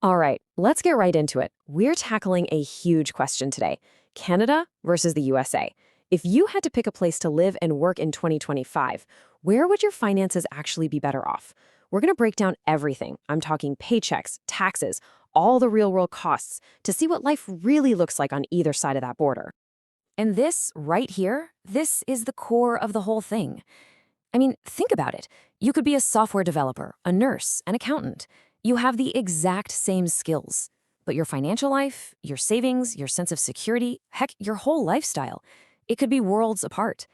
All right, let's get right into it. We're tackling a huge question today: Canada versus the USA. If you had to pick a place to live and work in 2025, where would your finances actually be better off? We're going to break down everything. I'm talking paychecks, taxes, all the real world costs to see what life really looks like on either side of that border. And this right here, this is the core of the whole thing. I mean, think about it. You could be a software developer, a nurse, an accountant. You have the exact same skills. But your financial life, your savings, your sense of security, heck, your whole lifestyle, it could be worlds apart,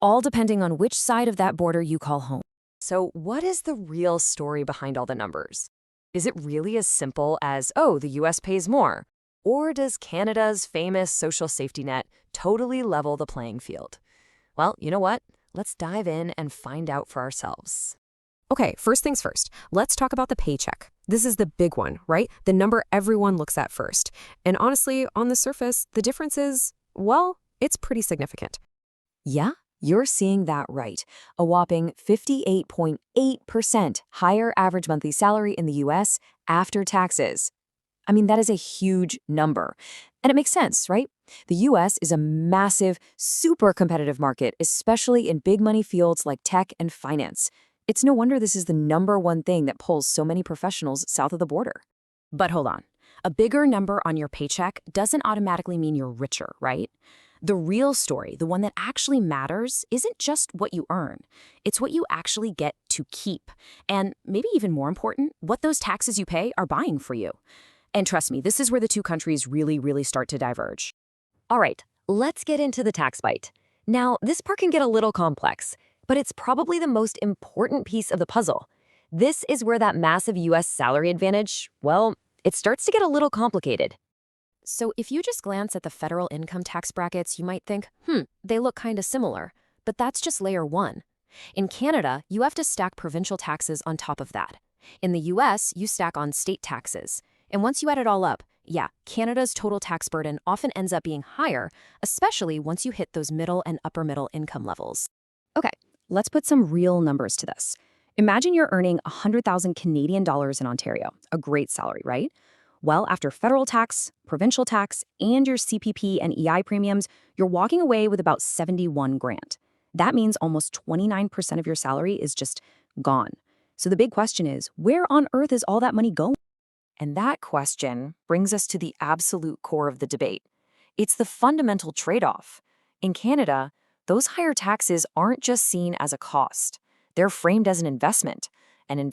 all depending on which side of that border you call home. So, what is the real story behind all the numbers? Is it really as simple as, oh, the US pays more? Or does Canada's famous social safety net totally level the playing field? Well, you know what? Let's dive in and find out for ourselves. Okay, first things first, let's talk about the paycheck. This is the big one, right? The number everyone looks at first. And honestly, on the surface, the difference is, well, it's pretty significant. Yeah, you're seeing that right. A whopping 58.8% higher average monthly salary in the US after taxes. I mean, that is a huge number. And it makes sense, right? The US is a massive, super competitive market, especially in big money fields like tech and finance. It's no wonder this is the number one thing that pulls so many professionals south of the border. But hold on. A bigger number on your paycheck doesn't automatically mean you're richer, right? The real story, the one that actually matters, isn't just what you earn. It's what you actually get to keep. And maybe even more important, what those taxes you pay are buying for you. And trust me, this is where the two countries really start to diverge. All right, let's get into the tax bite. Now, this part can get a little complex, but it's probably the most important piece of the puzzle. This is where that massive US salary advantage, well, it starts to get a little complicated. So if you just glance at the federal income tax brackets, you might think, they look kind of similar. But that's just layer one. In Canada, you have to stack provincial taxes on top of that. In the US, you stack on state taxes. And once you add it all up, yeah, Canada's total tax burden often ends up being higher, especially once you hit those middle and upper middle income levels. Okay, let's put some real numbers to this. Imagine you're earning 100,000 Canadian dollars in Ontario, a great salary, right? Well, after federal tax, provincial tax, and your CPP and EI premiums, you're walking away with about 71 grand. That means almost 29% of your salary is just gone. So the big question is, where on earth is all that money going? And that question brings us to the absolute core of the debate. It's the fundamental trade-off. In Canada, those higher taxes aren't just seen as a cost. They're framed as an investment in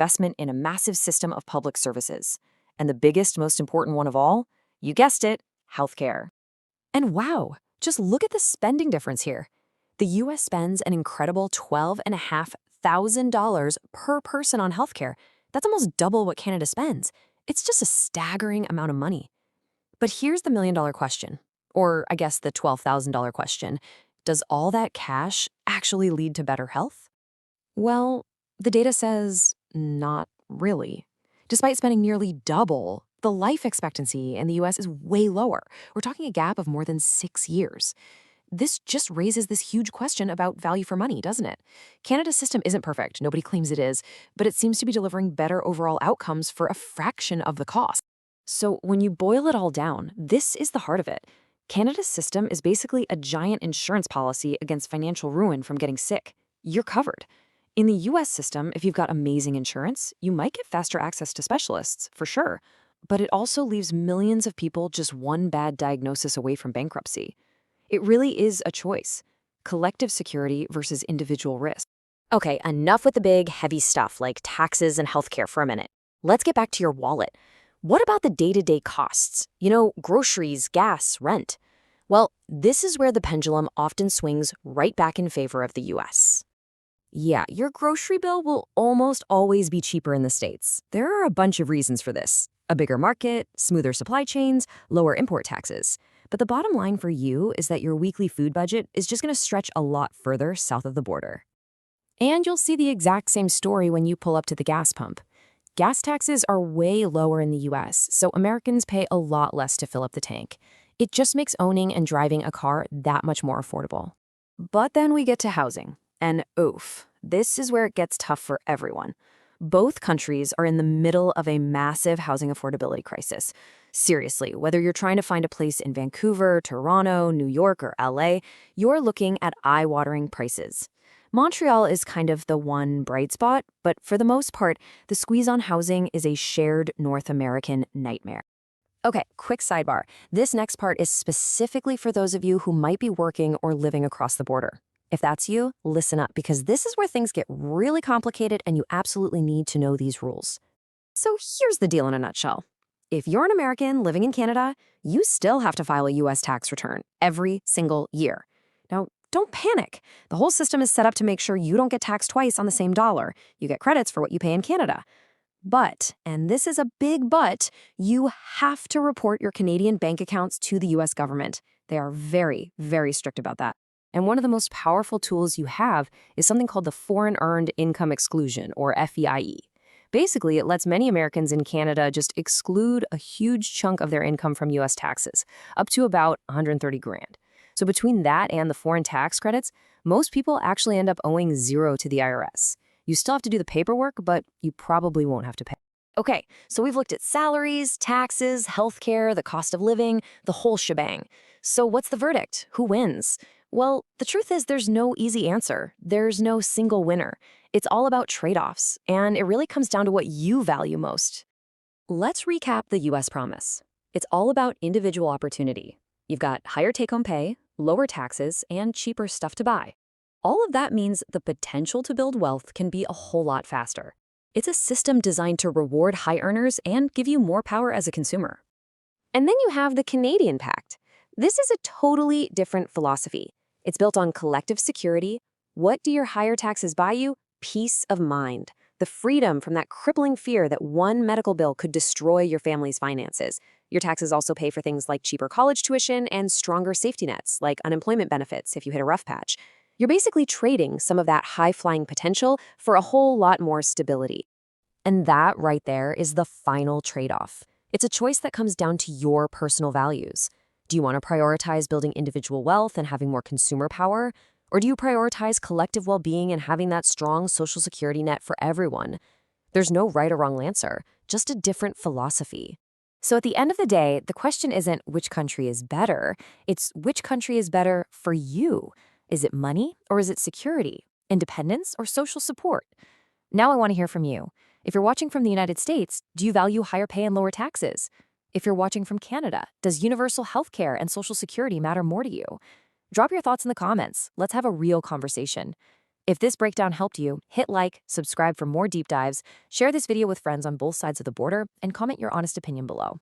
a massive system of public services. And the biggest, most important one of all, you guessed it, healthcare. And wow, just look at the spending difference here. The US spends an incredible $12,500 per person on healthcare. That's almost double what Canada spends. It's just a staggering amount of money. But here's the million-dollar question, or I guess the $12,000 question. Does all that cash actually lead to better health? Well, the data says not really. Despite spending nearly double, the life expectancy in the US is way lower. We're talking a gap of more than 6 years. This just raises this huge question about value for money, doesn't it? Canada's system isn't perfect, nobody claims it is, but it seems to be delivering better overall outcomes for a fraction of the cost. So when you boil it all down, this is the heart of it. Canada's system is basically a giant insurance policy against financial ruin from getting sick. You're covered. In the US system, if you've got amazing insurance, you might get faster access to specialists, for sure. But it also leaves millions of people just one bad diagnosis away from bankruptcy. It really is a choice. Collective security versus individual risk. Okay, enough with the big, heavy stuff like taxes and healthcare for a minute. Let's get back to your wallet. What about the day-to-day costs? You know, groceries, gas, rent. Well, this is where the pendulum often swings right back in favor of the US. Yeah, your grocery bill will almost always be cheaper in the States. There are a bunch of reasons for this. A bigger market, smoother supply chains, lower import taxes. But the bottom line for you is that your weekly food budget is just going to stretch a lot further south of the border. And you'll see the exact same story when you pull up to the gas pump. Gas taxes are way lower in the US, so Americans pay a lot less to fill up the tank. It just makes owning and driving a car that much more affordable. But then we get to housing. And oof, this is where it gets tough for everyone. Both countries are in the middle of a massive housing affordability crisis. Seriously, whether you're trying to find a place in Vancouver, Toronto, New York, or LA, you're looking at eye-watering prices. Montreal is kind of the one bright spot, but for the most part, the squeeze on housing is a shared North American nightmare. Okay, quick sidebar. This next part is specifically for those of you who might be working or living across the border. If that's you, listen up, because this is where things get really complicated and you absolutely need to know these rules. So here's the deal in a nutshell. If you're an American living in Canada, you still have to file a U.S. tax return every single year. Now, don't panic. The whole system is set up to make sure you don't get taxed twice on the same dollar. You get credits for what you pay in Canada. But, and this is a big but, you have to report your Canadian bank accounts to the U.S. government. They are very, very strict about that. And one of the most powerful tools you have is something called the Foreign Earned Income Exclusion, or FEIE. Basically, it lets many Americans in Canada just exclude a huge chunk of their income from U.S. taxes, up to about $130 grand. So between that and the foreign tax credits, most people actually end up owing zero to the IRS. You still have to do the paperwork, but you probably won't have to pay. Okay, so we've looked at salaries, taxes, healthcare, the cost of living, the whole shebang. So what's the verdict? Who wins? Well, the truth is there's no easy answer. There's no single winner. It's all about trade-offs, and it really comes down to what you value most. Let's recap the U.S. promise. It's all about individual opportunity. You've got higher take-home pay, lower taxes, and cheaper stuff to buy. All of that means the potential to build wealth can be a whole lot faster. It's a system designed to reward high earners and give you more power as a consumer. And then you have the Canadian Pact. This is a totally different philosophy. It's built on collective security. What do your higher taxes buy you? Peace of mind. The freedom from that crippling fear that one medical bill could destroy your family's finances. Your taxes also pay for things like cheaper college tuition and stronger safety nets, like unemployment benefits if you hit a rough patch. You're basically trading some of that high-flying potential for a whole lot more stability. And that right there is the final trade-off. It's a choice that comes down to your personal values. Do you want to prioritize building individual wealth and having more consumer power? Or do you prioritize collective well-being and having that strong social security net for everyone? There's no right or wrong answer, just a different philosophy. So at the end of the day, the question isn't which country is better, it's which country is better for you. Is it money or is it security, independence or social support? Now I want to hear from you. If you're watching from the United States, do you value higher pay and lower taxes? If you're watching from Canada, does universal health care and social security matter more to you? Drop your thoughts in the comments. Let's have a real conversation. If this breakdown helped you, hit like, subscribe for more deep dives, share this video with friends on both sides of the border, and comment your honest opinion below.